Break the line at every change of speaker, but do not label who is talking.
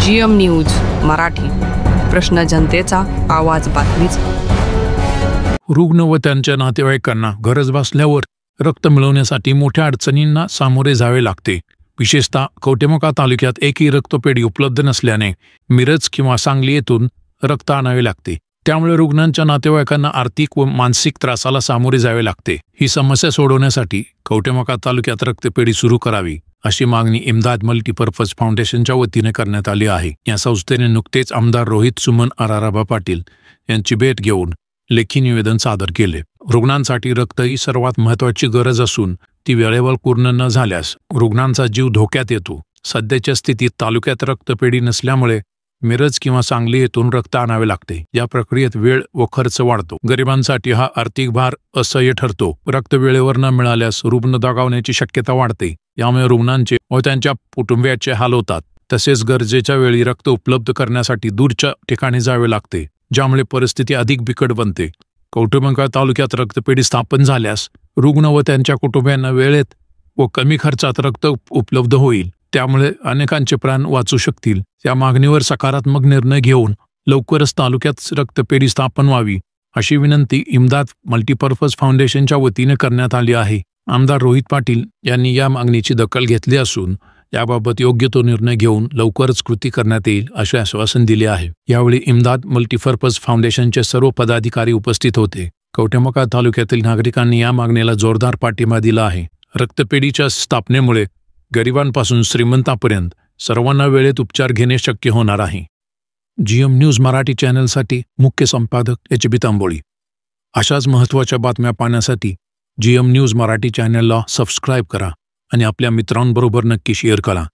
GM news Marathi, प्रश्न जनतेचा, आवाज बातमीचा।
रुग्ण व त्यांच्या नातेवाईकांना गरज भासल्यावर रक्त मिळवण्यासाठी मोठ्या अडचणींना सामोरे जावे लागते। विशेषतः कवठेमहांकाळ तालुक्यात एकही रक्तपेढी उपलब्ध नसल्याने मिरज किंवा सांगली येथून रक्त आणावे लागते। त्यामुळे रुग्णांच्या नातेवाईकांना आर्थिक व मानसिक त्रासाला सामोरे जावे लागते। ही समस्या सोडवण्यासाठी कवठेमहांकाळ तालुक्यात रक्तपेढी सुरू करावी अशी मागणी इम्दाद मल्टीपर्पज फाउंडेशनच्या वतीने करण्यात आली आहे। या संस्थेने नुकतेच आमदार रोहित सुमन आराराबा पाटील यांची भेट घेऊन लेखी निवेदन सादर केले। रुग्णांसाठी रक्त ही सर्वात महत्त्वाची गरज असून ती वेळेवर पूर्ण न झाल्यास रुग्णांचा जीव धोक्यात येतो। सध्याच्या स्थितीत तालुक्यात रक्तपेढी नसल्यामुळे मिरज किंवा सांगली येथून रक्त आणावे लागते। या प्रक्रियेत वेळ व खर्च वाढतो। गरिबांसाठी हा आर्थिक भार असह्य ठरतो। रक्त वेळेवर न मिळाल्यास रुग्ण दगावण्याची शक्यता वाढते। यामुळे रुग्णांचे व त्यांच्या कुटुंबियाचे हाल होतात। तसेच गरजेच्या वेळी रक्त उपलब्ध करण्यासाठी दूरच्या ठिकाणी जावे लागते, ज्यामुळे परिस्थिती अधिक बिकट बनते। कवठेमहांकाळ तालुक्यात रक्तपेढी स्थापन झाल्यास रुग्ण व त्यांच्या कुटुंबियांना वेळेत व कमी खर्चात रक्त उपलब्ध होईल। त्यामुळे अनेकांचे प्राण वाचू शकतील। या मागणीवर सकारात्मक निर्णय घेऊन लवकरच तालुक्यात रक्तपेढी स्थापन व्हावी अशी विनंती इम्दाद मल्टीपर्पज फाउंडेशनच्या वतीने करण्यात आली आहे। आमदार रोहित पाटील यांनी या मागणीची दखल घेतली असून याबाबत योग्य तो निर्णय घेऊन लवकरच कृती करण्यात येईल असे आश्वासन दिले आहे। यावेळी इम्दाद मल्टीपर्पज फाउंडेशनचे सर्व पदाधिकारी उपस्थित होते। कवठेमहांकाळ तालुक्यातील नागरिकांनी या मागणीला जोरदार पाठिंबा दिला आहे। रक्तपेढीच्या स्थापनेमुळे गरिबांपासून श्रीमंतांपर्यंत सर्वांना वेळेत उपचार घेणे शक्य होणार आहे। GM न्यूज मराठी चॅनलसाठी मुख्य संपादक HB तांबोळी। अशाच महत्त्वाच्या बातम्या पाहण्यासाठी GM न्यूज मराठी चॅनलला सबस्क्राईब करा आणि आपल्या मित्रांबरोबर नक्की शेअर करा।